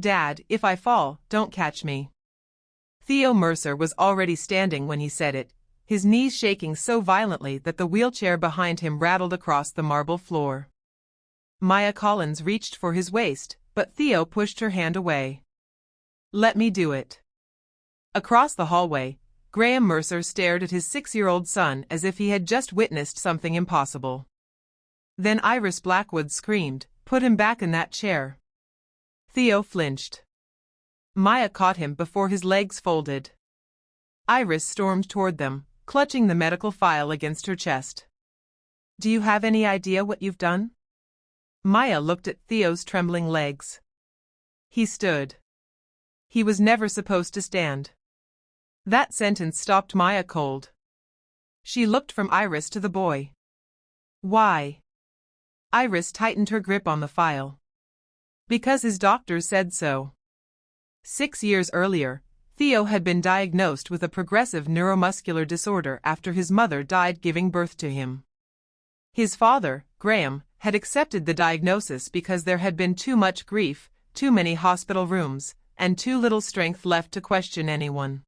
Dad, if I fall, don't catch me. Theo Mercer was already standing when he said it, his knees shaking so violently that the wheelchair behind him rattled across the marble floor. Maya Collins reached for his waist, but Theo pushed her hand away. Let me do it. Across the hallway, Graham Mercer stared at his 6-year-old son as if he had just witnessed something impossible. Then Iris Blackwood screamed, "Put him back in that chair." Theo flinched. Maya caught him before his legs folded. Iris stormed toward them, clutching the medical file against her chest. "Do you have any idea what you've done?" Maya looked at Theo's trembling legs. He stood. He was never supposed to stand. That sentence stopped Maya cold. She looked from Iris to the boy. Why? Iris tightened her grip on the file. Because his doctors said so. 6 years earlier, Theo had been diagnosed with a progressive neuromuscular disorder after his mother died giving birth to him. His father, Graham, had accepted the diagnosis because there had been too much grief, too many hospital rooms, and too little strength left to question anyone.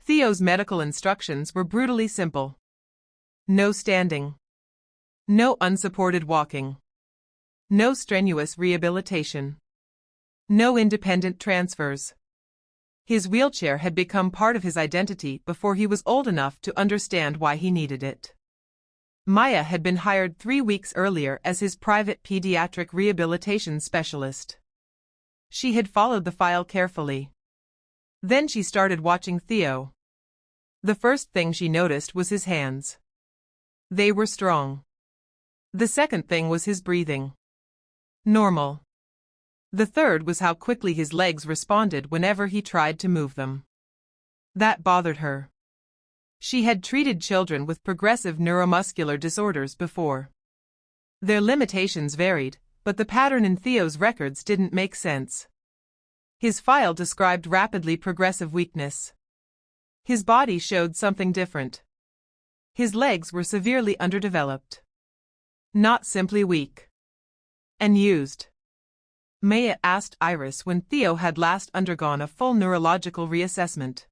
Theo's medical instructions were brutally simple. No standing. No unsupported walking. No strenuous rehabilitation. No independent transfers. His wheelchair had become part of his identity before he was old enough to understand why he needed it. Maya had been hired 3 weeks earlier as his private pediatric rehabilitation specialist. She had followed the file carefully. Then she started watching Theo. The first thing she noticed was his hands. They were strong. The second thing was his breathing. Normal. The third was how quickly his legs responded whenever he tried to move them. That bothered her. She had treated children with progressive neuromuscular disorders before. Their limitations varied, but the pattern in Theo's records didn't make sense. His file described rapidly progressive weakness. His body showed something different. His legs were severely underdeveloped. Not simply weak. And used. Maya asked Iris when Theo had last undergone a full neurological reassessment.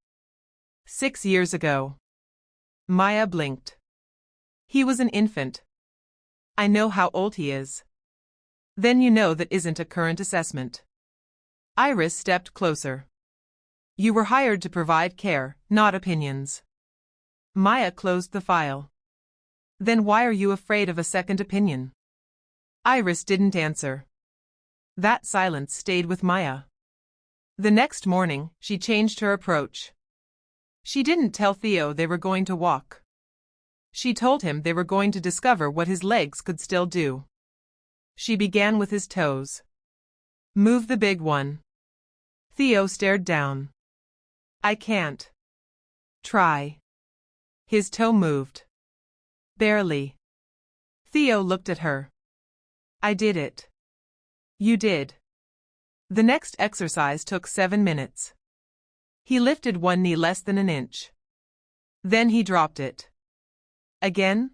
6 years ago. Maya blinked. He was an infant. I know how old he is. Then you know that isn't a current assessment. Iris stepped closer. You were hired to provide care, not opinions. Maya closed the file. Then why are you afraid of a second opinion? Iris didn't answer. That silence stayed with Maya. The next morning, she changed her approach. She didn't tell Theo they were going to walk. She told him they were going to discover what his legs could still do. She began with his toes. Move the big one. Theo stared down. I can't. Try. His toe moved. Barely. Theo looked at her. I did it. You did. The next exercise took 7 minutes. He lifted one knee less than an inch. Then he dropped it. Again?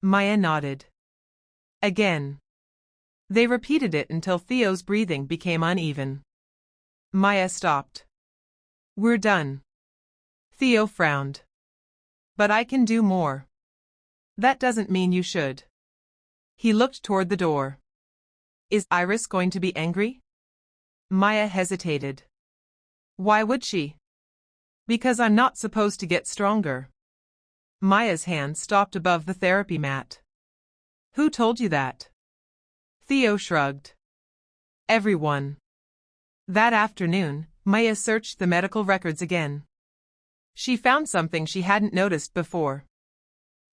Maya nodded. Again. They repeated it until Theo's breathing became uneven. Maya stopped. We're done. Theo frowned. But I can do more. That doesn't mean you should. He looked toward the door. Is Iris going to be angry? Maya hesitated. Why would she? Because I'm not supposed to get stronger. Maya's hand stopped above the therapy mat. Who told you that? Theo shrugged. Everyone. That afternoon, Maya searched the medical records again. She found something she hadn't noticed before.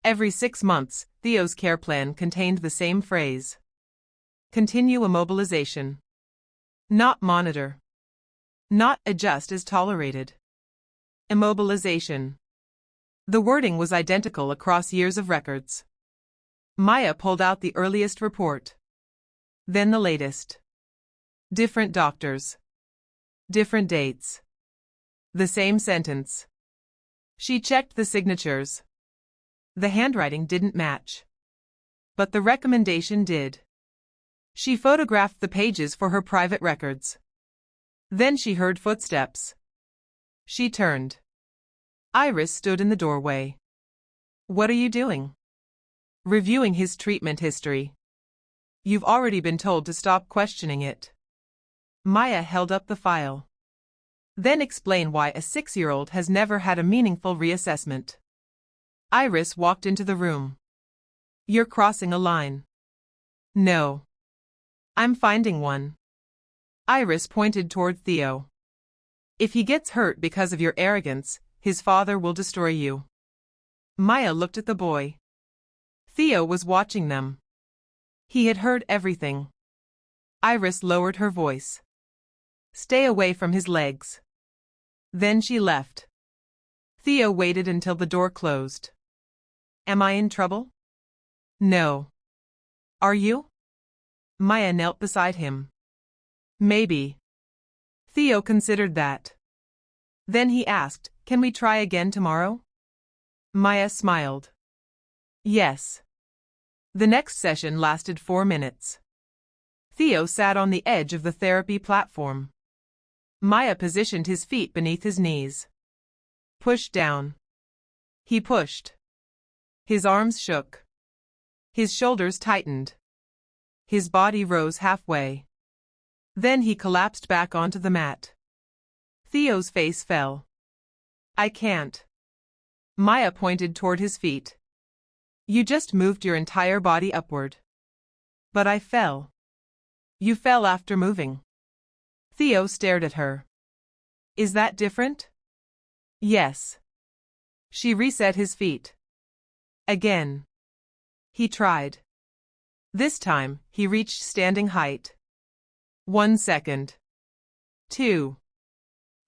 Every 6 months, Theo's care plan contained the same phrase. Continue immobilization. Not monitor. Not adjust as tolerated. Immobilization. The wording was identical across years of records. Maya pulled out the earliest report. Then the latest. Different doctors. Different dates. The same sentence. She checked the signatures. The handwriting didn't match. But the recommendation did. She photographed the pages for her private records. Then she heard footsteps. She turned. Iris stood in the doorway. What are you doing? Reviewing his treatment history. You've already been told to stop questioning it. Maya held up the file. Then explain why a 6-year-old has never had a meaningful reassessment. Iris walked into the room. You're crossing a line. No. I'm finding one. Iris pointed toward Theo. If he gets hurt because of your arrogance, his father will destroy you. Maya looked at the boy. Theo was watching them. He had heard everything. Iris lowered her voice. Stay away from his legs. Then she left. Theo waited until the door closed. Am I in trouble? No. Are you? Maya knelt beside him. Maybe. Theo considered that. Then he asked, can we try again tomorrow? Maya smiled. Yes. The next session lasted 4 minutes. Theo sat on the edge of the therapy platform. Maya positioned his feet beneath his knees. Push down. He pushed. His arms shook. His shoulders tightened. His body rose halfway. Then he collapsed back onto the mat. Theo's face fell. I can't. Maya pointed toward his feet. You just moved your entire body upward. But I fell. You fell after moving. Theo stared at her. Is that different? Yes. She reset his feet. Again. He tried. This time, he reached standing height. 1 second. 2.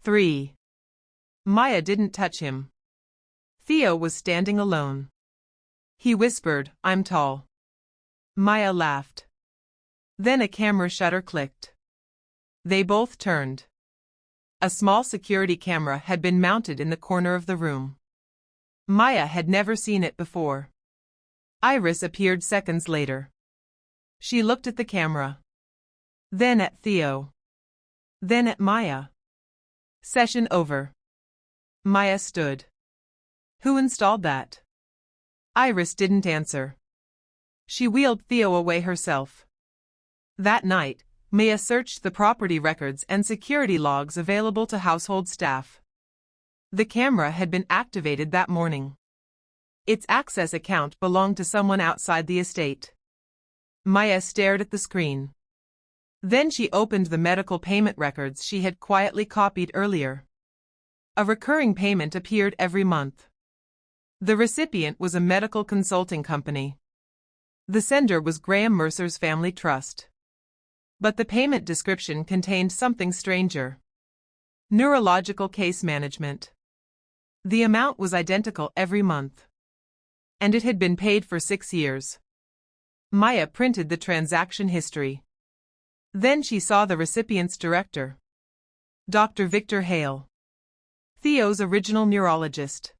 3. Maya didn't touch him. Theo was standing alone. He whispered, I'm tall. Maya laughed. Then a camera shutter clicked. They both turned. A small security camera had been mounted in the corner of the room. Maya had never seen it before. Iris appeared seconds later. She looked at the camera. Then at Theo. Then at Maya. Session over. Maya stood. Who installed that? Iris didn't answer. She wheeled Theo away herself. That night, Maya searched the property records and security logs available to household staff. The camera had been activated that morning. Its access account belonged to someone outside the estate. Maya stared at the screen. Then she opened the medical payment records she had quietly copied earlier. A recurring payment appeared every month. The recipient was a medical consulting company. The sender was Graham Mercer's family trust. But the payment description contained something stranger. Neurological case management. The amount was identical every month. And it had been paid for 6 years. Maya printed the transaction history. Then she saw the recipient's director. Dr. Victor Hale. Theo's original neurologist.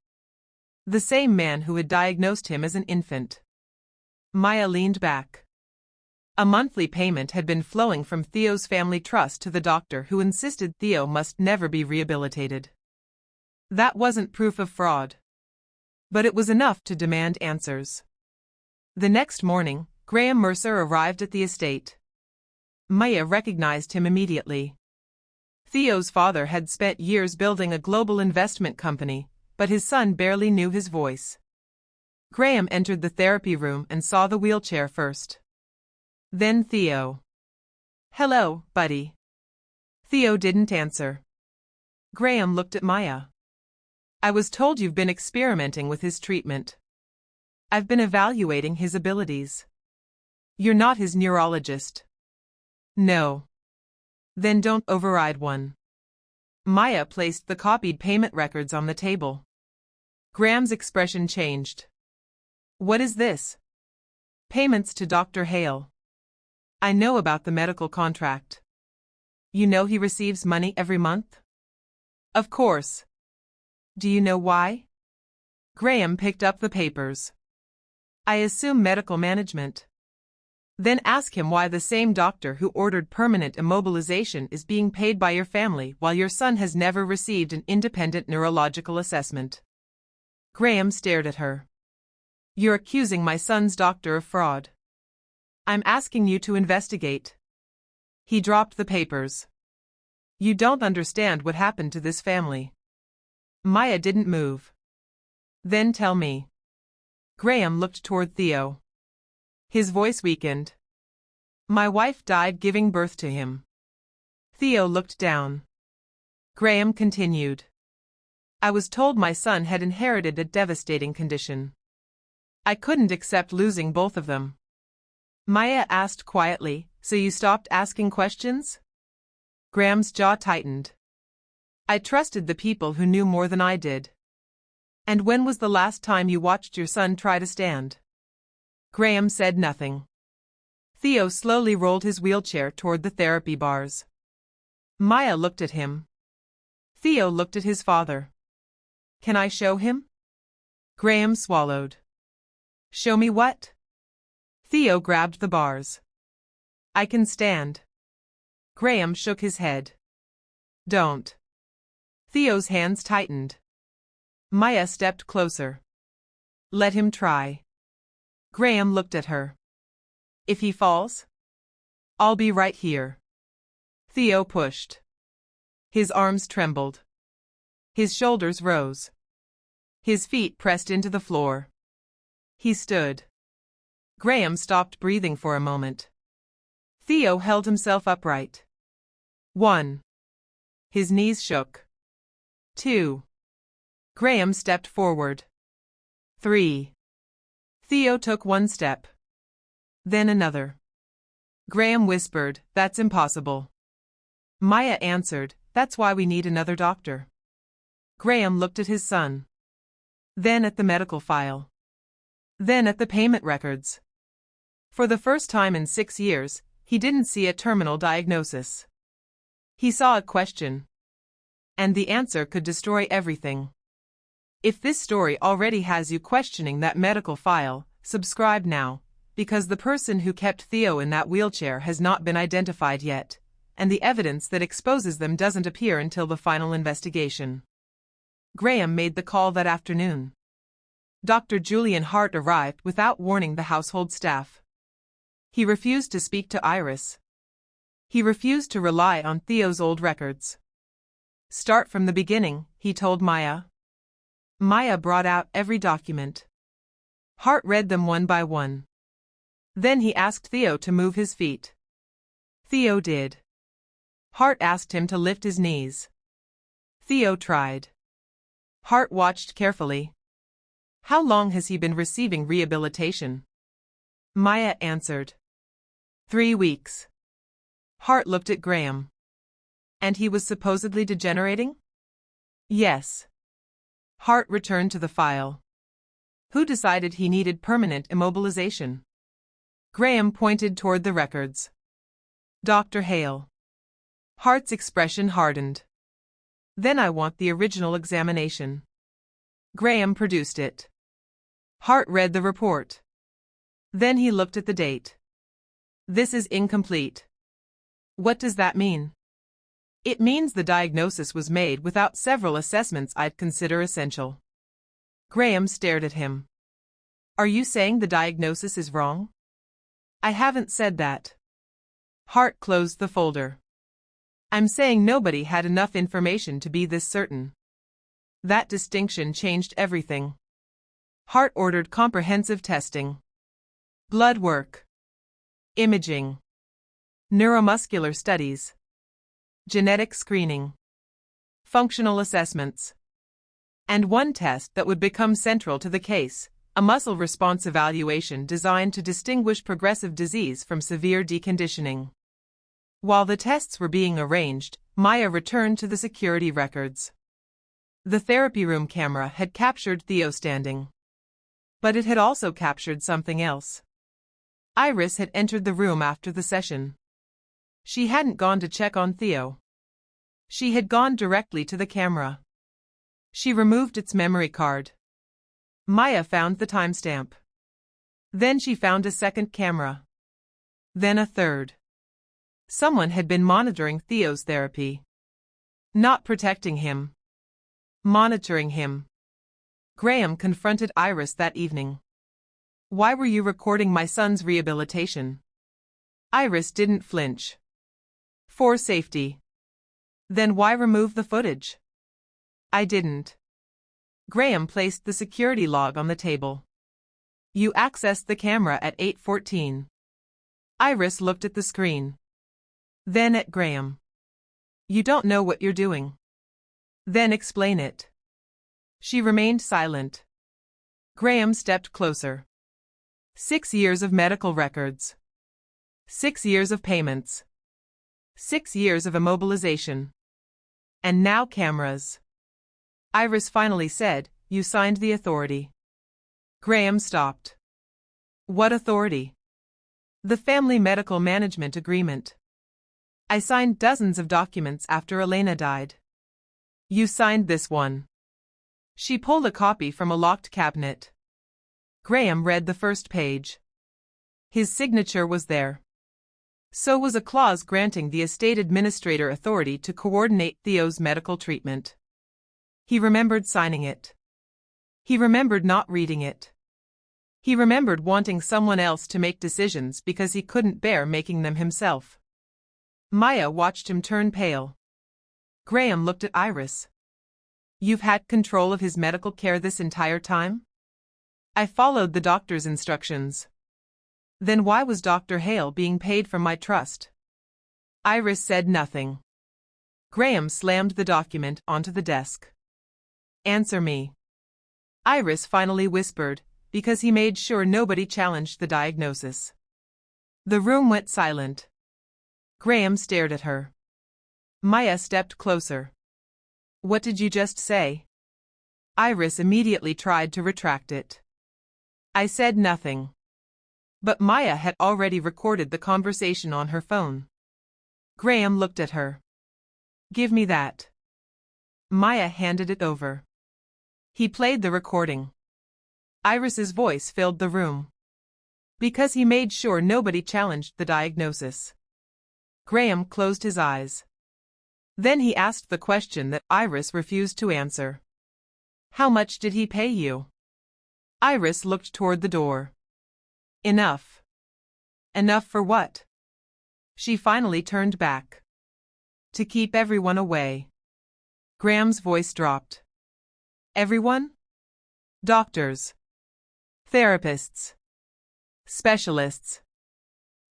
The same man who had diagnosed him as an infant. Maya leaned back. A monthly payment had been flowing from Theo's family trust to the doctor who insisted Theo must never be rehabilitated. That wasn't proof of fraud. But it was enough to demand answers. The next morning, Graham Mercer arrived at the estate. Maya recognized him immediately. Theo's father had spent years building a global investment company, but his son barely knew his voice. Graham entered the therapy room and saw the wheelchair first. Then Theo. Hello, buddy. Theo didn't answer. Graham looked at Maya. I was told you've been experimenting with his treatment. I've been evaluating his abilities. You're not his neurologist. No. Then don't override one. Maya placed the copied payment records on the table. Graham's expression changed. What is this? Payments to Dr. Hale. I know about the medical contract. You know he receives money every month? Of course. Do you know why? Graham picked up the papers. I assume medical management. Then ask him why the same doctor who ordered permanent immobilization is being paid by your family while your son has never received an independent neurological assessment. Graham stared at her. You're accusing my son's doctor of fraud. I'm asking you to investigate. He dropped the papers. You don't understand what happened to this family. Maya didn't move. Then tell me. Graham looked toward Theo. His voice weakened. My wife died giving birth to him. Theo looked down. Graham continued. I was told my son had inherited a devastating condition. I couldn't accept losing both of them. Maya asked quietly, so you stopped asking questions? Graham's jaw tightened. I trusted the people who knew more than I did. And when was the last time you watched your son try to stand? Graham said nothing. Theo slowly rolled his wheelchair toward the therapy bars. Maya looked at him. Theo looked at his father. Can I show him? Graham swallowed. Show me what? Theo grabbed the bars. I can stand. Graham shook his head. Don't. Theo's hands tightened. Maya stepped closer. Let him try. Graham looked at her. If he falls? I'll be right here. Theo pushed. His arms trembled. His shoulders rose. His feet pressed into the floor. He stood. Graham stopped breathing for a moment. Theo held himself upright. 1. His knees shook. 2. Graham stepped forward. 3. Theo took one step. Then another. Graham whispered, That's impossible. Maya answered, That's why we need another doctor. Graham looked at his son. Then at the medical file. Then at the payment records. For the first time in 6 years, he didn't see a terminal diagnosis. He saw a question. And the answer could destroy everything. If this story already has you questioning that medical file, subscribe now, because the person who kept Theo in that wheelchair has not been identified yet, and the evidence that exposes them doesn't appear until the final investigation. Graham made the call that afternoon. Dr. Julian Hart arrived without warning the household staff. He refused to speak to Iris. He refused to rely on Theo's old records. Start from the beginning, he told Maya. Maya brought out every document. Hart read them one by one. Then he asked Theo to move his feet. Theo did. Hart asked him to lift his knees. Theo tried. Hart watched carefully. How long has he been receiving rehabilitation? Maya answered. 3 weeks. Hart looked at Graham. And he was supposedly degenerating? Yes. Hart returned to the file. Who decided he needed permanent immobilization? Graham pointed toward the records. Dr. Hale. Hart's expression hardened. Then I want the original examination. Graham produced it. Hart read the report. Then he looked at the date. This is incomplete. What does that mean? It means the diagnosis was made without several assessments I'd consider essential. Graham stared at him. Are you saying the diagnosis is wrong? I haven't said that. Hart closed the folder. I'm saying nobody had enough information to be this certain. That distinction changed everything. Hart ordered comprehensive testing. Blood work. Imaging. Neuromuscular studies. Genetic screening. Functional assessments. And one test that would become central to the case, a muscle response evaluation designed to distinguish progressive disease from severe deconditioning. While the tests were being arranged, Maya returned to the security records. The therapy room camera had captured Theo standing. But it had also captured something else. Iris had entered the room after the session. She hadn't gone to check on Theo. She had gone directly to the camera. She removed its memory card. Maya found the timestamp. Then she found a second camera. Then a third. Someone had been monitoring Theo's therapy. Not protecting him. Monitoring him. Graham confronted Iris that evening. Why were you recording my son's rehabilitation? Iris didn't flinch. For safety. Then why remove the footage? I didn't. Graham placed the security log on the table. You accessed the camera at 8:14. Iris looked at the screen. Then at Graham. You don't know what you're doing. Then explain it. She remained silent. Graham stepped closer. 6 years of medical records. 6 years of payments. 6 years of immobilization. And now cameras. Iris finally said, you signed the authority. Graham stopped. What authority? The Family Medical Management Agreement. I signed dozens of documents after Elena died. You signed this one. She pulled a copy from a locked cabinet. Graham read the first page. His signature was there. So was a clause granting the estate administrator authority to coordinate Theo's medical treatment. He remembered signing it. He remembered not reading it. He remembered wanting someone else to make decisions because he couldn't bear making them himself. Maya watched him turn pale. Graham looked at Iris. You've had control of his medical care this entire time? I followed the doctor's instructions. Then why was Dr. Hale being paid from my trust? Iris said nothing. Graham slammed the document onto the desk. Answer me. Iris finally whispered, because he made sure nobody challenged the diagnosis. The room went silent. Graham stared at her. Maya stepped closer. What did you just say? Iris immediately tried to retract it. I said nothing. But Maya had already recorded the conversation on her phone. Graham looked at her. Give me that. Maya handed it over. He played the recording. Iris's voice filled the room. Because he made sure nobody challenged the diagnosis. Graham closed his eyes. Then he asked the question that Iris refused to answer. How much did he pay you? Iris looked toward the door. Enough. Enough for what? She finally turned back. To keep everyone away. Graham's voice dropped. Everyone? Doctors. Therapists. Specialists.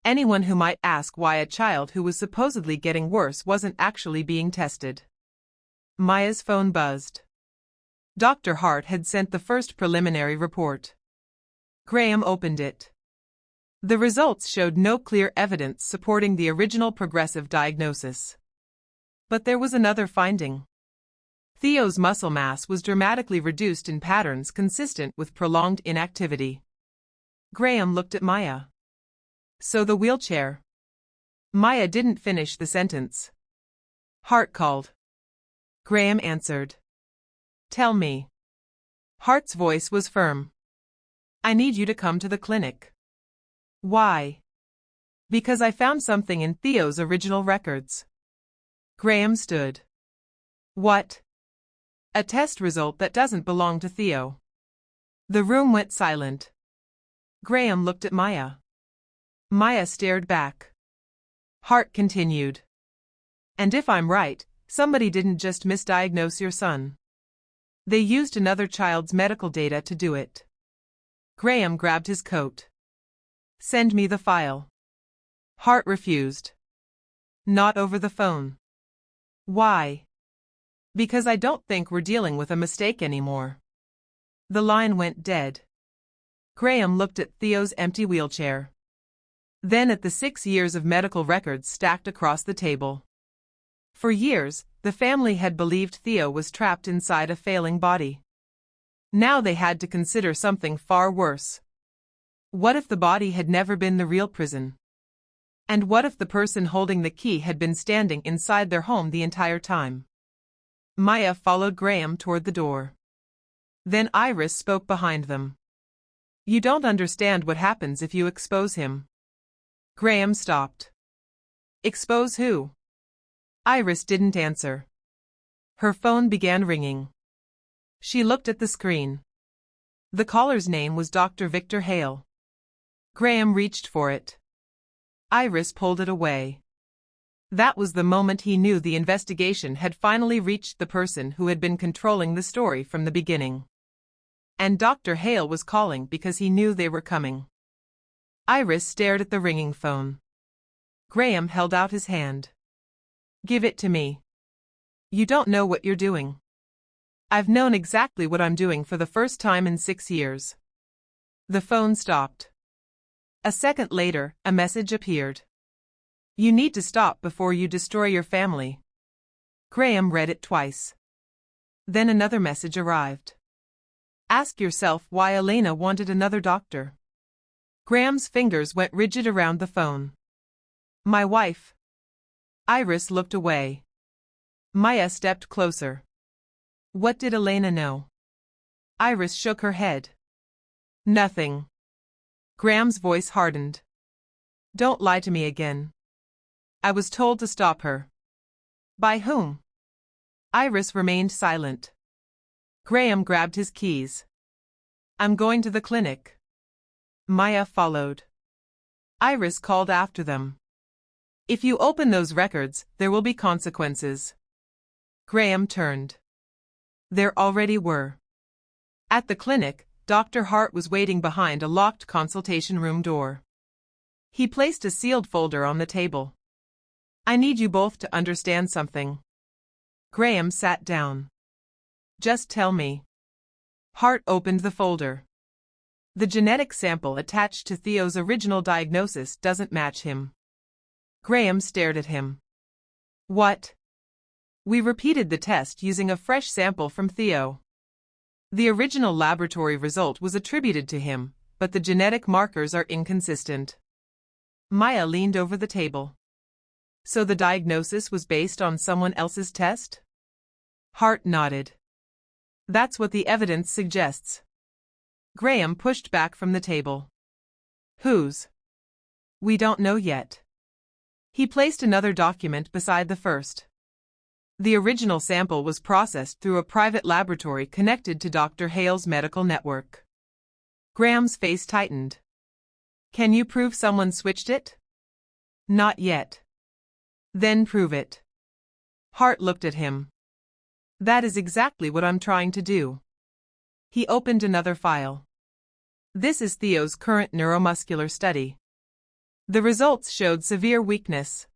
Anyone who might ask why a child who was supposedly getting worse wasn't actually being tested. Maya's phone buzzed. Dr. Hart had sent the first preliminary report. Graham opened it. The results showed no clear evidence supporting the original progressive diagnosis. But there was another finding. Theo's muscle mass was dramatically reduced in patterns consistent with prolonged inactivity. Graham looked at Maya. So the wheelchair. Maya didn't finish the sentence. Hart called. Graham answered. Tell me. Hart's voice was firm. I need you to come to the clinic. Why? Because I found something in Theo's original records. Graham stood. What? A test result that doesn't belong to Theo. The room went silent. Graham looked at Maya. Maya stared back. Hart continued. And if I'm right, somebody didn't just misdiagnose your son. They used another child's medical data to do it. Graham grabbed his coat. Send me the file. Hart refused. Not over the phone. Why? Because I don't think we're dealing with a mistake anymore. The line went dead. Graham looked at Theo's empty wheelchair. Then at the 6 years of medical records stacked across the table. For years, the family had believed Theo was trapped inside a failing body. Now they had to consider something far worse. What if the body had never been the real prison? And what if the person holding the key had been standing inside their home the entire time? Maya followed Graham toward the door. Then Iris spoke behind them. You don't understand what happens if you expose him. Graham stopped. Expose who? Iris didn't answer. Her phone began ringing. She looked at the screen. The caller's name was Dr. Victor Hale. Graham reached for it. Iris pulled it away. That was the moment he knew the investigation had finally reached the person who had been controlling the story from the beginning. And Dr. Hale was calling because he knew they were coming. Iris stared at the ringing phone. Graham held out his hand. Give it to me. You don't know what you're doing. I've known exactly what I'm doing for the first time in 6 years. The phone stopped. A second later, a message appeared. You need to stop before you destroy your family. Graham read it twice. Then another message arrived. Ask yourself why Elena wanted another doctor. Graham's fingers went rigid around the phone. My wife. Iris looked away. Maya stepped closer. What did Elena know? Iris shook her head. Nothing. Graham's voice hardened. Don't lie to me again. I was told to stop her. By whom? Iris remained silent. Graham grabbed his keys. I'm going to the clinic. Maya followed. Iris called after them. If you open those records, there will be consequences. Graham turned. There already were. At the clinic, Dr. Hart was waiting behind a locked consultation room door. He placed a sealed folder on the table. I need you both to understand something. Graham sat down. Just tell me. Hart opened the folder. The genetic sample attached to Theo's original diagnosis doesn't match him. Graham stared at him. What? We repeated the test using a fresh sample from Theo. The original laboratory result was attributed to him, but the genetic markers are inconsistent. Maya leaned over the table. So the diagnosis was based on someone else's test? Hart nodded. That's what the evidence suggests. Graham pushed back from the table. Whose? We don't know yet. He placed another document beside the first. The original sample was processed through a private laboratory connected to Dr. Hale's medical network. Graham's face tightened. Can you prove someone switched it? Not yet. Then prove it. Hart looked at him. That is exactly what I'm trying to do. He opened another file. This is Theo's current neuromuscular study. The results showed severe weakness.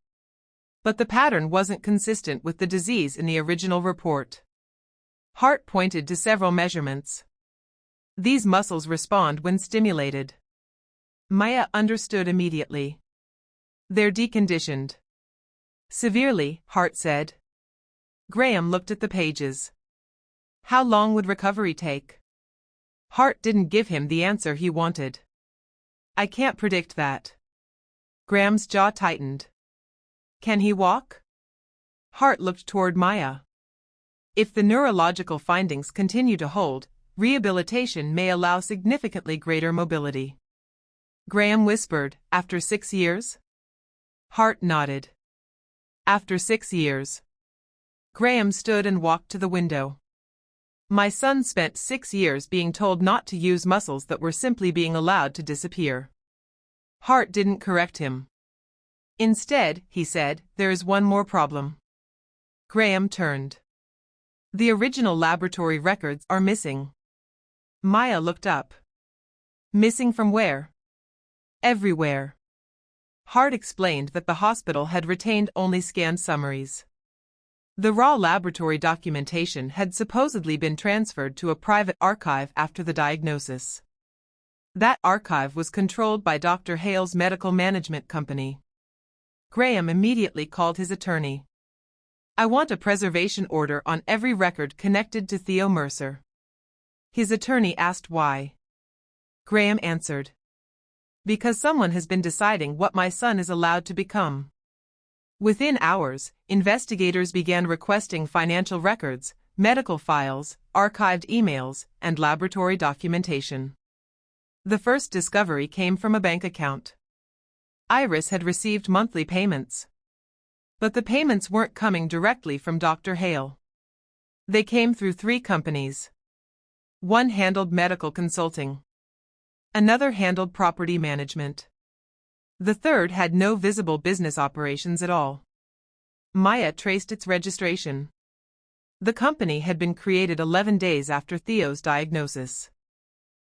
But the pattern wasn't consistent with the disease in the original report. Hart pointed to several measurements. These muscles respond when stimulated. Maya understood immediately. They're deconditioned. Severely, Hart said. Graham looked at the pages. How long would recovery take? Hart didn't give him the answer he wanted. I can't predict that. Graham's jaw tightened. Can he walk? Hart looked toward Maya. If the neurological findings continue to hold, rehabilitation may allow significantly greater mobility. Graham whispered, after 6 years? Hart nodded. After 6 years. Graham stood and walked to the window. My son spent 6 years being told not to use muscles that were simply being allowed to disappear. Hart didn't correct him. Instead, he said, there is one more problem. Graham turned. The original laboratory records are missing. Maya looked up. Missing from where? Everywhere. Hart explained that the hospital had retained only scanned summaries. The raw laboratory documentation had supposedly been transferred to a private archive after the diagnosis. That archive was controlled by Dr. Hale's medical management company. Graham immediately called his attorney. I want a preservation order on every record connected to Theo Mercer. His attorney asked why. Graham answered. Because someone has been deciding what my son is allowed to become. Within hours, investigators began requesting financial records, medical files, archived emails, and laboratory documentation. The first discovery came from a bank account. Iris had received monthly payments. But the payments weren't coming directly from Dr. Hale. They came through 3 companies. One handled medical consulting. Another handled property management. The third had no visible business operations at all. Maya traced its registration. The company had been created 11 days after Theo's diagnosis.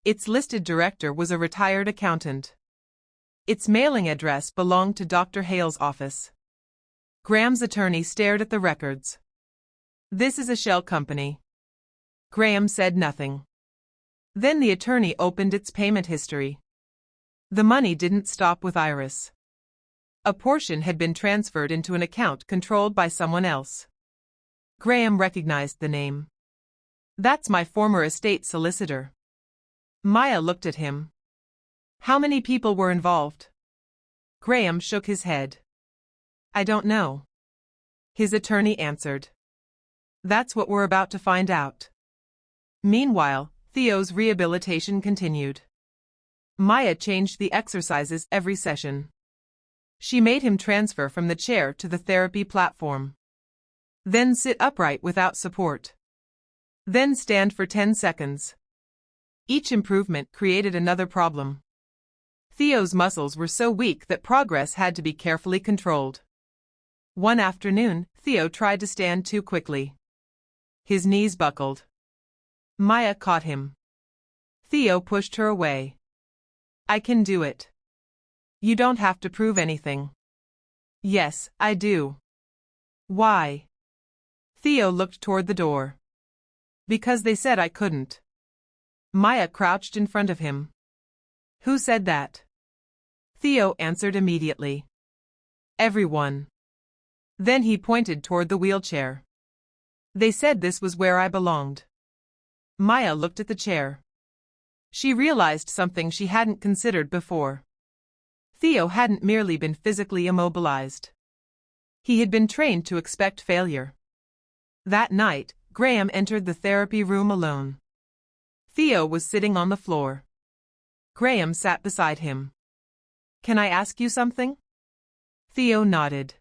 Its listed director was a retired accountant. Its mailing address belonged to Dr. Hale's office. Graham's attorney stared at the records. "This is a shell company." Graham said nothing. Then the attorney opened its payment history. The money didn't stop with Iris. A portion had been transferred into an account controlled by someone else. Graham recognized the name. "That's my former estate solicitor." Maya looked at him. "How many people were involved?" Graham shook his head. "I don't know." His attorney answered. "That's what we're about to find out." Meanwhile, Theo's rehabilitation continued. Maya changed the exercises every session. She made him transfer from the chair to the therapy platform. Then sit upright without support. Then stand for 10 seconds. Each improvement created another problem. Theo's muscles were so weak that progress had to be carefully controlled. One afternoon, Theo tried to stand too quickly. His knees buckled. Maya caught him. Theo pushed her away. "I can do it." "You don't have to prove anything." "Yes, I do." "Why?" Theo looked toward the door. "Because they said I couldn't." Maya crouched in front of him. "Who said that?" Theo answered immediately. "Everyone." Then he pointed toward the wheelchair. "They said this was where I belonged." Maya looked at the chair. She realized something she hadn't considered before. Theo hadn't merely been physically immobilized. He had been trained to expect failure. That night, Graham entered the therapy room alone. Theo was sitting on the floor. Graham sat beside him. "Can I ask you something?" Theo nodded.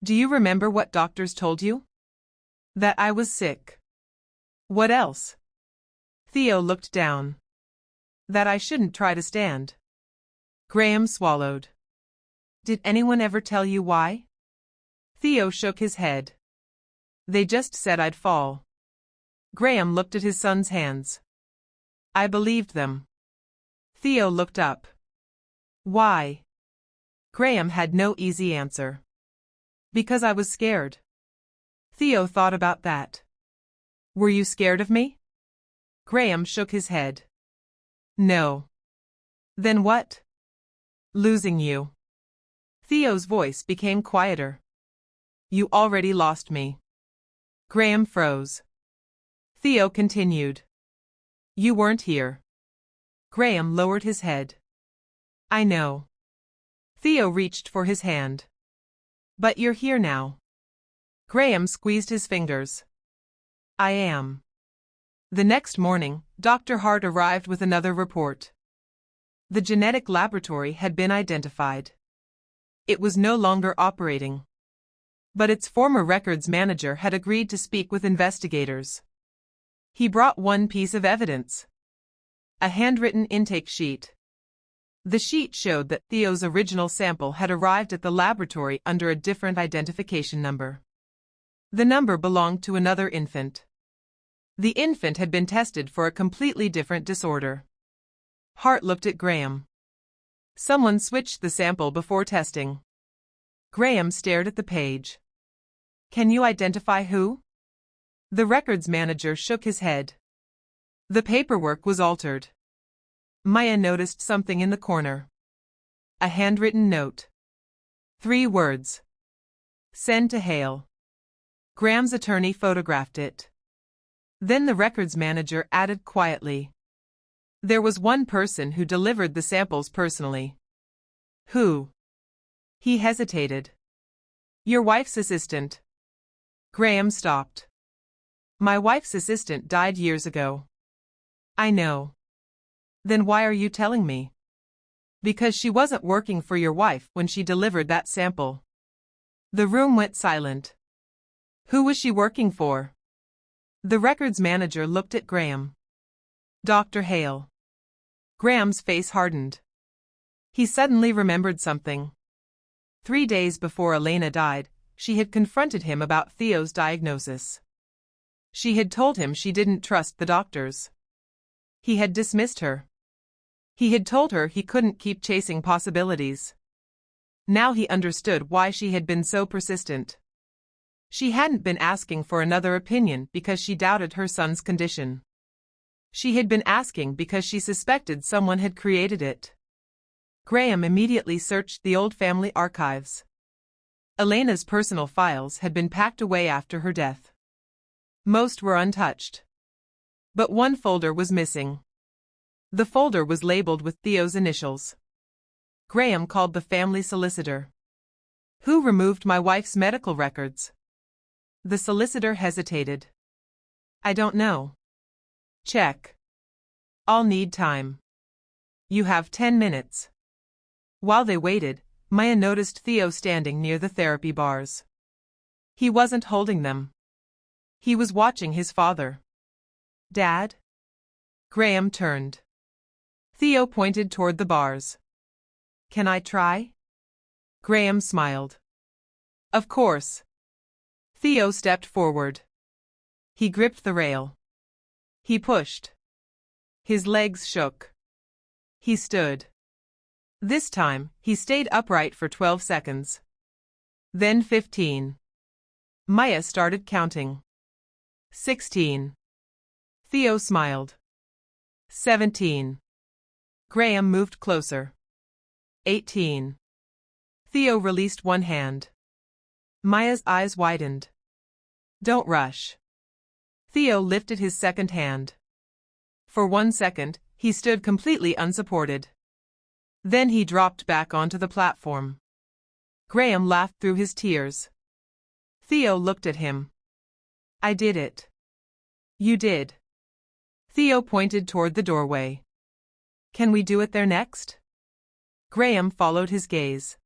"Do you remember what doctors told you?" "That I was sick." "What else?" Theo looked down. "That I shouldn't try to stand." Graham swallowed. "Did anyone ever tell you why?" Theo shook his head. "They just said I'd fall." Graham looked at his son's hands. "I believed them." Theo looked up. "Why?" Graham had no easy answer. "Because I was scared." Theo thought about that. "Were you scared of me?" Graham shook his head. "No." "Then what?" "Losing you." Theo's voice became quieter. "You already lost me." Graham froze. Theo continued. "You weren't here." Graham lowered his head. "I know." Theo reached for his hand. "But you're here now." Graham squeezed his fingers. "I am." The next morning, Dr. Hart arrived with another report. The genetic laboratory had been identified. It was no longer operating. But its former records manager had agreed to speak with investigators. He brought one piece of evidence: a handwritten intake sheet. The sheet showed that Theo's original sample had arrived at the laboratory under a different identification number. The number belonged to another infant. The infant had been tested for a completely different disorder. Hart looked at Graham. "Someone switched the sample before testing." Graham stared at the page. "Can you identify who?" The records manager shook his head. "The paperwork was altered." Maya noticed something in the corner. A handwritten note. 3 words. "Send to Hale." Graham's attorney photographed it. Then the records manager added quietly, "There was one person who delivered the samples personally." "Who?" He hesitated. "Your wife's assistant." Graham stopped. "My wife's assistant died years ago." "I know." "Then why are you telling me?" Because she wasn't working for your wife when she delivered that sample. The room went silent. Who was she working for? The records manager looked at Graham. Dr. Hale. Graham's face hardened. He suddenly remembered something. 3 days before Elena died, she had confronted him about Theo's diagnosis. She had told him she didn't trust the doctors. He had dismissed her. He had told her he couldn't keep chasing possibilities. Now he understood why she had been so persistent. She hadn't been asking for another opinion because she doubted her son's condition. She had been asking because she suspected someone had created it. Graham immediately searched the old family archives. Elena's personal files had been packed away after her death. Most were untouched. But one folder was missing. The folder was labeled with Theo's initials. Graham called the family solicitor. Who removed my wife's medical records? The solicitor hesitated. I don't know. Check. I'll need time. You have 10 minutes. While they waited, Maya noticed Theo standing near the therapy bars. He wasn't holding them. He was watching his father. Dad? Graham turned. Theo pointed toward the bars. Can I try? Graham smiled. Of course. Theo stepped forward. He gripped the rail. He pushed. His legs shook. He stood. This time, he stayed upright for 12 seconds. Then 15. Maya started counting. 16. Theo smiled. 17. Graham moved closer. 18. Theo released one hand. Maya's eyes widened. Don't rush. Theo lifted his second hand. For 1 second, he stood completely unsupported. Then he dropped back onto the platform. Graham laughed through his tears. Theo looked at him. I did it. You did. Theo pointed toward the doorway. Can we do it there next? Graham followed his gaze.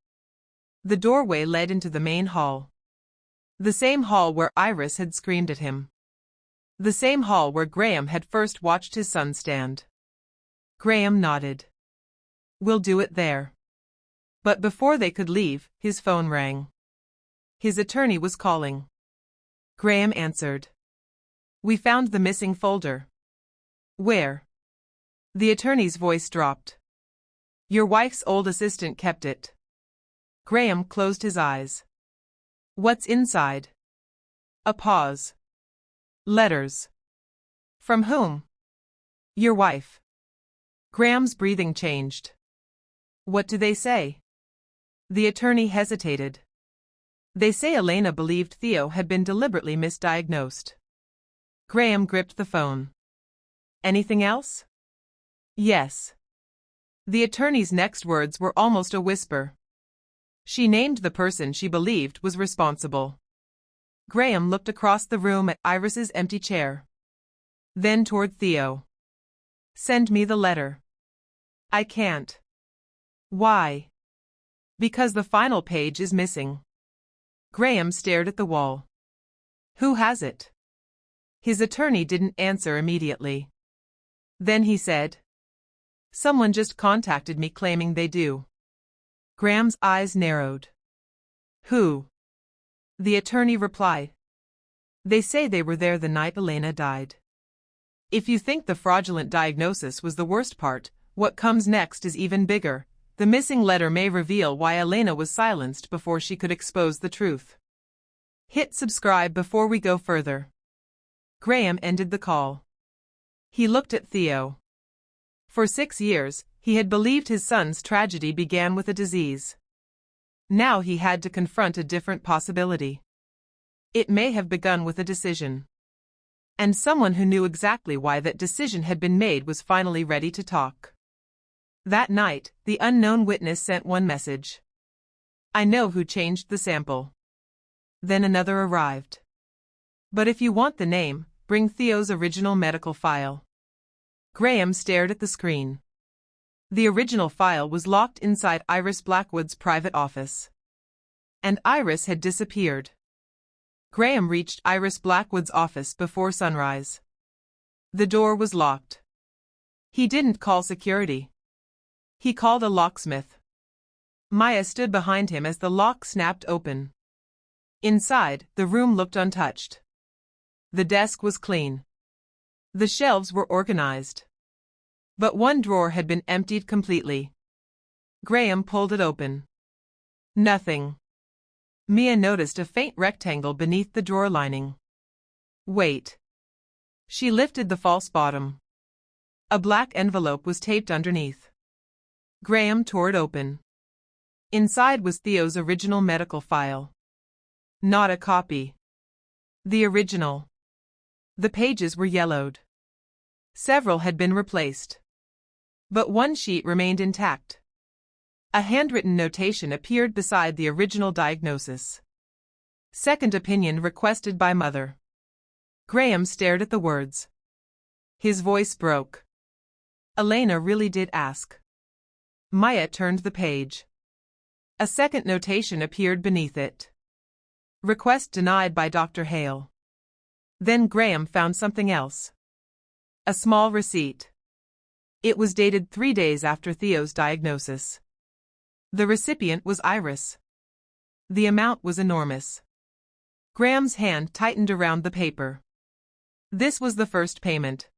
The doorway led into the main hall. The same hall where Iris had screamed at him. The same hall where Graham had first watched his son stand. Graham nodded. We'll do it there. But before they could leave, his phone rang. His attorney was calling. Graham answered. We found the missing folder. Where? The attorney's voice dropped. Your wife's old assistant kept it. Graham closed his eyes. What's inside? A pause. Letters. From whom? Your wife. Graham's breathing changed. What do they say? The attorney hesitated. They say Elena believed Theo had been deliberately misdiagnosed. Graham gripped the phone. Anything else? Yes. The attorney's next words were almost a whisper. She named the person she believed was responsible. Graham looked across the room at Iris's empty chair. Then toward Theo. Send me the letter. I can't. Why? Because the final page is missing. Graham stared at the wall. Who has it? His attorney didn't answer immediately. Then he said, someone just contacted me claiming they do. Graham's eyes narrowed. Who? The attorney replied. They say they were there the night Elena died. If you think the fraudulent diagnosis was the worst part, what comes next is even bigger. The missing letter may reveal why Elena was silenced before she could expose the truth. Hit subscribe before we go further. Graham ended the call. He looked at Theo. For 6 years, he had believed his son's tragedy began with a disease. Now he had to confront a different possibility. It may have begun with a decision. And someone who knew exactly why that decision had been made was finally ready to talk. That night, the unknown witness sent one message. I know who changed the sample. Then another arrived. But if you want the name, bring Theo's original medical file. Graham stared at the screen. The original file was locked inside Iris Blackwood's private office. And Iris had disappeared. Graham reached Iris Blackwood's office before sunrise. The door was locked. He didn't call security. He called a locksmith. Maya stood behind him as the lock snapped open. Inside, the room looked untouched. The desk was clean. The shelves were organized. But one drawer had been emptied completely. Graham pulled it open. Nothing. Mia noticed a faint rectangle beneath the drawer lining. Wait. She lifted the false bottom. A black envelope was taped underneath. Graham tore it open. Inside was Theo's original medical file. Not a copy. The original. The pages were yellowed. Several had been replaced. But one sheet remained intact. A handwritten notation appeared beside the original diagnosis. Second opinion requested by mother. Graham stared at the words. His voice broke. Elena really did ask. Maya turned the page. A second notation appeared beneath it. Request denied by Dr. Hale. Then Graham found something else. A small receipt. It was dated 3 days after Theo's diagnosis. The recipient was Iris. The amount was enormous. Graham's hand tightened around the paper. This was the first payment.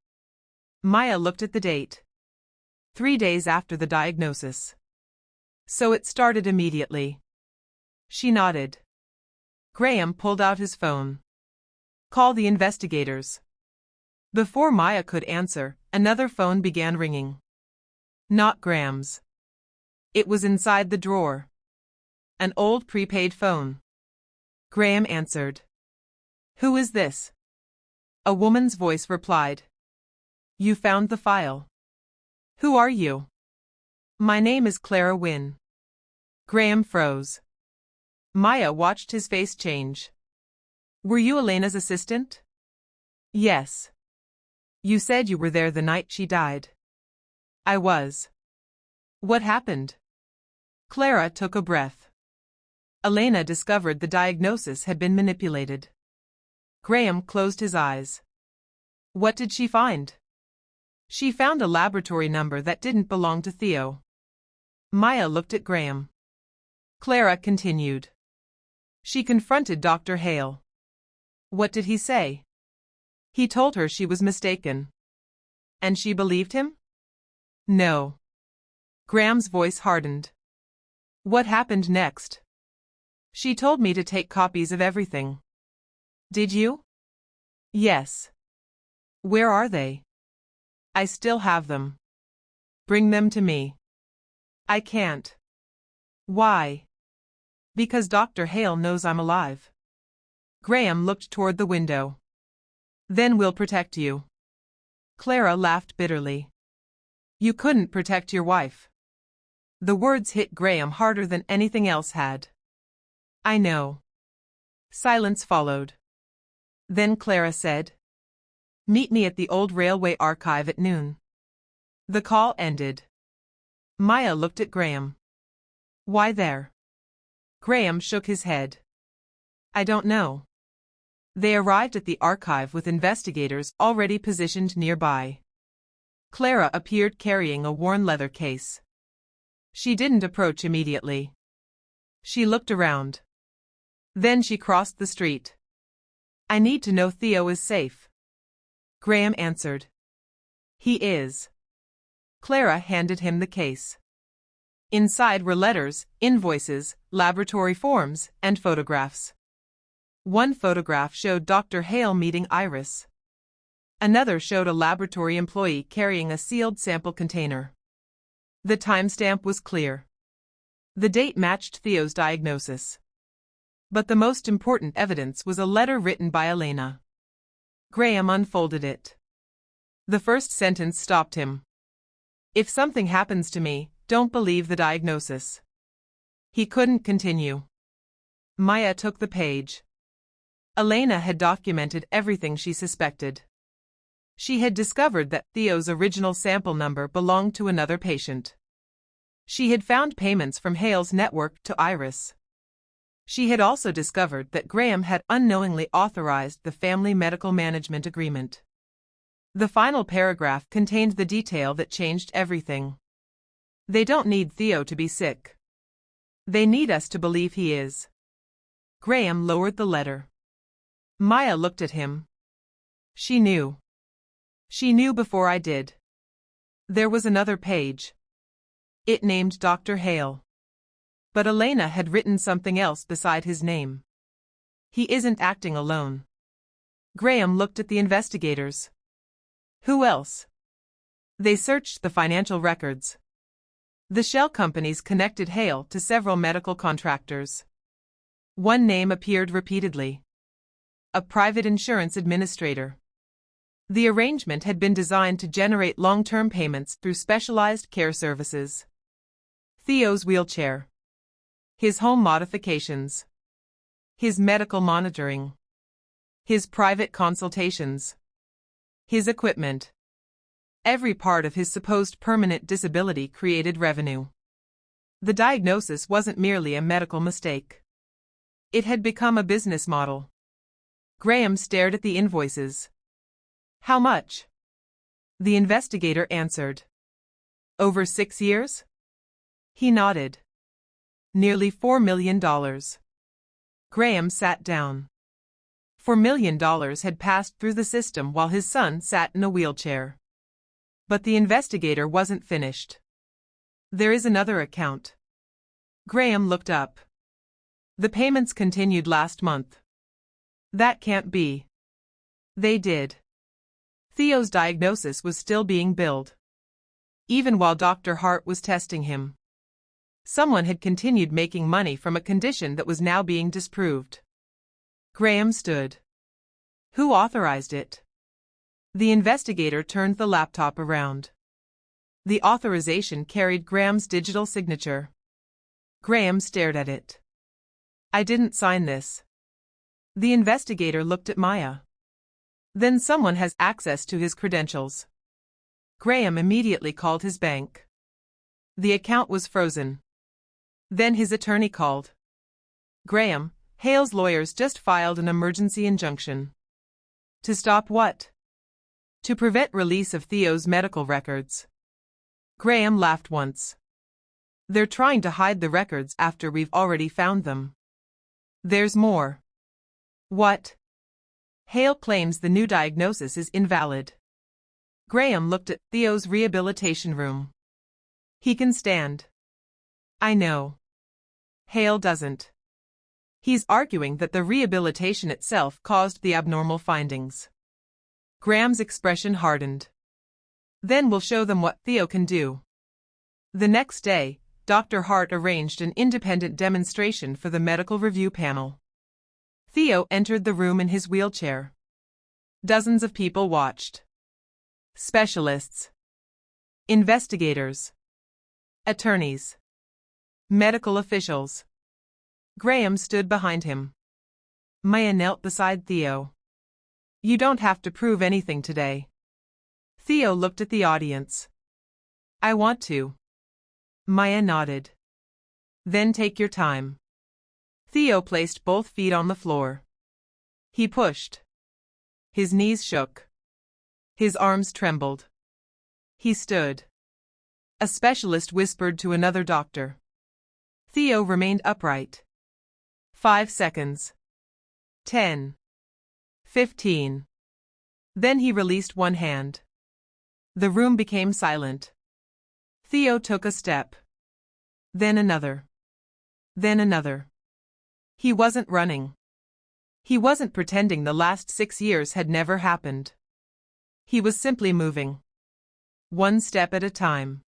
Maya looked at the date. 3 days after the diagnosis. So it started immediately. She nodded. Graham pulled out his phone. Call the investigators. Before Maya could answer, another phone began ringing. Not Graham's. It was inside the drawer. An old prepaid phone. Graham answered. Who is this? A woman's voice replied. You found the file. Who are you? My name is Clara Wynne. Graham froze. Maya watched his face change. Were you Elena's assistant? Yes. You said you were there the night she died. I was. What happened? Clara took a breath. Elena discovered the diagnosis had been manipulated. Graham closed his eyes. What did she find? She found a laboratory number that didn't belong to Theo. Maya looked at Graham. Clara continued. She confronted Dr. Hale. What did he say? He told her she was mistaken. And she believed him? No. Graham's voice hardened. What happened next? She told me to take copies of everything. Did you? Yes. Where are they? I still have them. Bring them to me. I can't. Why? Because Dr. Hale knows I'm alive. Graham looked toward the window. Then we'll protect you. Clara laughed bitterly. You couldn't protect your wife. The words hit Graham harder than anything else had. I know. Silence followed. Then Clara said, Meet me at the old railway archive at noon. The call ended. Maya looked at Graham. Why there? Graham shook his head. I don't know. They arrived at the archive with investigators already positioned nearby. Clara appeared carrying a worn leather case. She didn't approach immediately. She looked around. Then she crossed the street. I need to know Theo is safe. Graham answered. He is. Clara handed him the case. Inside were letters, invoices, laboratory forms, and photographs. One photograph showed Dr. Hale meeting Iris. Another showed a laboratory employee carrying a sealed sample container. The timestamp was clear. The date matched Theo's diagnosis. But the most important evidence was a letter written by Elena. Graham unfolded it. The first sentence stopped him. If something happens to me, don't believe the diagnosis. He couldn't continue. Maya took the page. Elena had documented everything she suspected. She had discovered that Theo's original sample number belonged to another patient. She had found payments from Hale's network to Iris. She had also discovered that Graham had unknowingly authorized the family medical management agreement. The final paragraph contained the detail that changed everything. They don't need Theo to be sick. They need us to believe he is. Graham lowered the letter. Maya looked at him. She knew. She knew before I did. There was another page. It named Dr. Hale. But Elena had written something else beside his name. He isn't acting alone. Graham looked at the investigators. Who else? They searched the financial records. The shell companies connected Hale to several medical contractors. One name appeared repeatedly. A private insurance administrator. The arrangement had been designed to generate long-term payments through specialized care services. Theo's wheelchair. His home modifications. His medical monitoring. His private consultations. His equipment. Every part of his supposed permanent disability created revenue. The diagnosis wasn't merely a medical mistake. It had become a business model. Graham stared at the invoices. How much? The investigator answered. Over 6 years? He nodded. Nearly $4 million. Graham sat down. $4 million had passed through the system while his son sat in a wheelchair. But the investigator wasn't finished. There is another account. Graham looked up. The payments continued last month. That can't be. They did. Theo's diagnosis was still being billed. Even while Dr. Hart was testing him. Someone had continued making money from a condition that was now being disproved. Graham stood. Who authorized it? The investigator turned the laptop around. The authorization carried Graham's digital signature. Graham stared at it. I didn't sign this. The investigator looked at Maya. Then someone has access to his credentials. Graham immediately called his bank. The account was frozen. Then his attorney called. Graham, Hale's lawyers just filed an emergency injunction. To stop what? To prevent release of Theo's medical records. Graham laughed once. They're trying to hide the records after we've already found them. There's more. What? Hale claims the new diagnosis is invalid. Graham looked at Theo's rehabilitation room. He can stand. I know. Hale doesn't. He's arguing that the rehabilitation itself caused the abnormal findings. Graham's expression hardened. Then we'll show them what Theo can do. The next day, Dr. Hart arranged an independent demonstration for the medical review panel. Theo entered the room in his wheelchair. Dozens of people watched. Specialists. Investigators. Attorneys. Medical officials. Graham stood behind him. Maya knelt beside Theo. You don't have to prove anything today. Theo looked at the audience. I want to. Maya nodded. Then take your time. Theo placed both feet on the floor. He pushed. His knees shook. His arms trembled. He stood. A specialist whispered to another doctor. Theo remained upright. 5 seconds. 10. 15. Then he released one hand. The room became silent. Theo took a step. Then another. Then another. He wasn't running. He wasn't pretending the last 6 years had never happened. He was simply moving. One step at a time.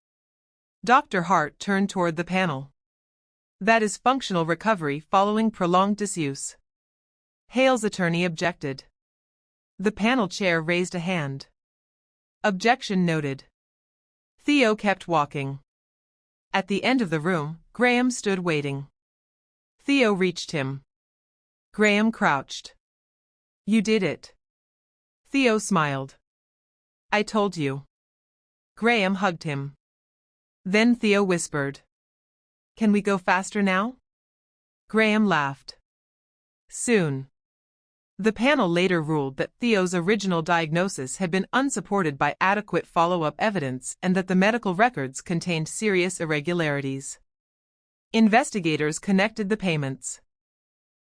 Dr. Hart turned toward the panel. That is functional recovery following prolonged disuse. Hale's attorney objected. The panel chair raised a hand. Objection noted. Theo kept walking. At the end of the room, Graham stood waiting. Theo reached him. Graham crouched. You did it. Theo smiled. I told you. Graham hugged him. Then Theo whispered. Can we go faster now? Graham laughed. Soon. The panel later ruled that Theo's original diagnosis had been unsupported by adequate follow-up evidence and that the medical records contained serious irregularities. Investigators connected the payments,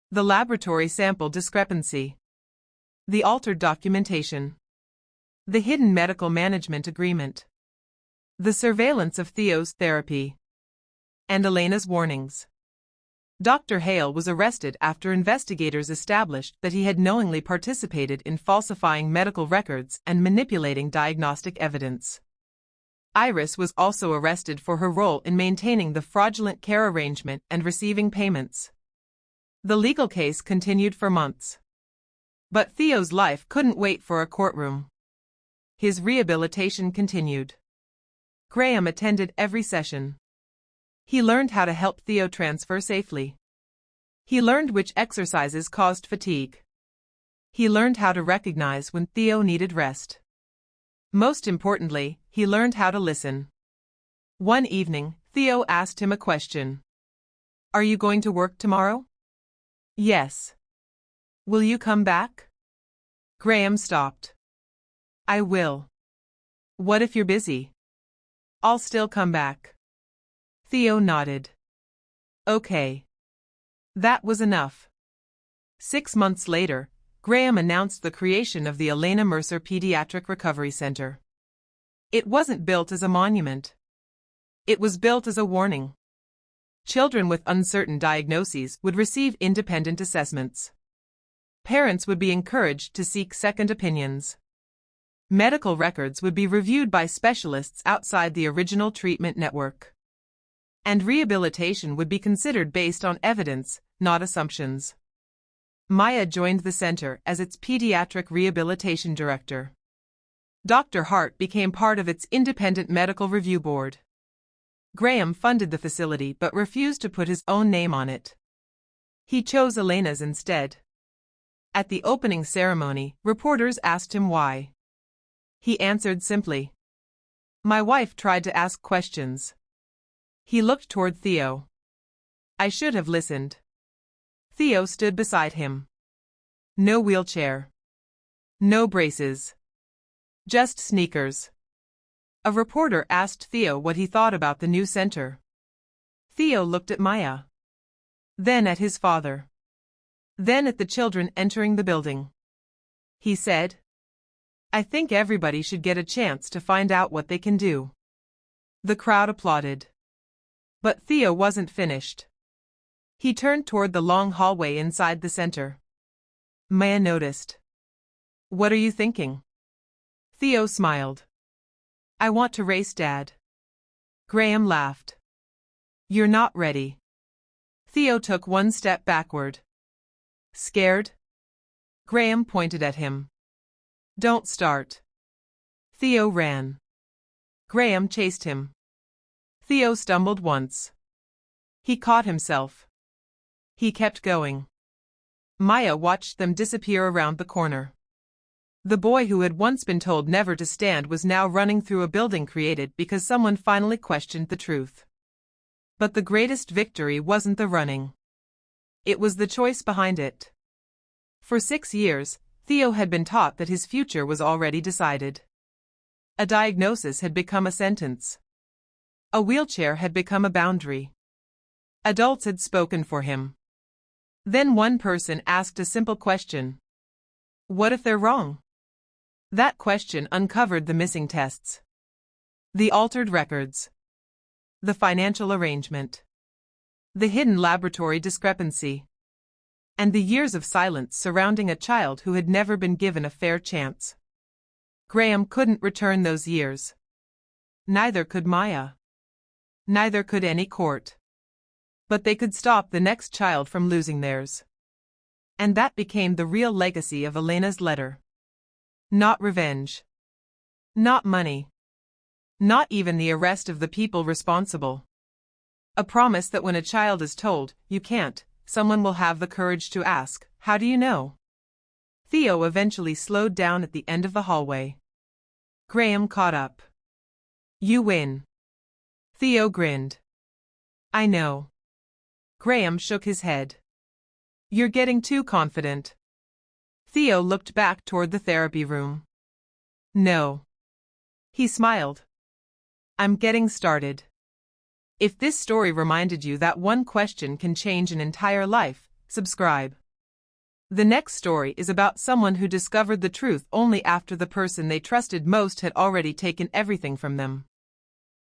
the laboratory sample discrepancy, the altered documentation, the hidden medical management agreement, the surveillance of Theo's therapy, and Elena's warnings. Dr. Hale was arrested after investigators established that he had knowingly participated in falsifying medical records and manipulating diagnostic evidence. Iris was also arrested for her role in maintaining the fraudulent care arrangement and receiving payments. The legal case continued for months. But Theo's life couldn't wait for a courtroom. His rehabilitation continued. Graham attended every session. He learned how to help Theo transfer safely. He learned which exercises caused fatigue. He learned how to recognize when Theo needed rest. Most importantly, he learned how to listen. One evening, Theo asked him a question. "Are you going to work tomorrow?" "Yes." "Will you come back?" Graham stopped. "I will." "What if you're busy?" "I'll still come back." Theo nodded. Okay. That was enough. 6 months later, Graham announced the creation of the Elena Mercer Pediatric Recovery Center. It wasn't built as a monument. It was built as a warning. Children with uncertain diagnoses would receive independent assessments. Parents would be encouraged to seek second opinions. Medical records would be reviewed by specialists outside the original treatment network. And rehabilitation would be considered based on evidence, not assumptions. Maya joined the center as its pediatric rehabilitation director. Dr. Hart became part of its independent medical review board. Graham funded the facility but refused to put his own name on it. He chose Elena's instead. At the opening ceremony, reporters asked him why. He answered simply, "My wife tried to ask questions." He looked toward Theo. "I should have listened." Theo stood beside him. No wheelchair. No braces. Just sneakers. A reporter asked Theo what he thought about the new center. Theo looked at Maya. Then at his father. Then at the children entering the building. He said, "I think everybody should get a chance to find out what they can do." The crowd applauded. But Theo wasn't finished. He turned toward the long hallway inside the center. Maya noticed. "What are you thinking?" Theo smiled. "I want to race Dad." Graham laughed. "You're not ready." Theo took one step backward. "Scared?" Graham pointed at him. "Don't start." Theo ran. Graham chased him. Theo stumbled once. He caught himself. He kept going. Maya watched them disappear around the corner. The boy who had once been told never to stand was now running through a building created because someone finally questioned the truth. But the greatest victory wasn't the running. It was the choice behind it. For 6 years, Theo had been taught that his future was already decided. A diagnosis had become a sentence. A wheelchair had become a boundary. Adults had spoken for him. Then one person asked a simple question. What if they're wrong? That question uncovered the missing tests. The altered records. The financial arrangement. The hidden laboratory discrepancy. And the years of silence surrounding a child who had never been given a fair chance. Graham couldn't return those years. Neither could Maya. Neither could any court. But they could stop the next child from losing theirs. And that became the real legacy of Elena's letter. Not revenge. Not money. Not even the arrest of the people responsible. A promise that when a child is told, "You can't," someone will have the courage to ask, "How do you know?" Theo eventually slowed down at the end of the hallway. Graham caught up. "You win." Theo grinned. I know. Graham shook his head. You're getting too confident. Theo looked back toward the therapy room. No. He smiled. I'm getting started. If this story reminded you that one question can change an entire life, subscribe. The next story is about someone who discovered the truth only after the person they trusted most had already taken everything from them.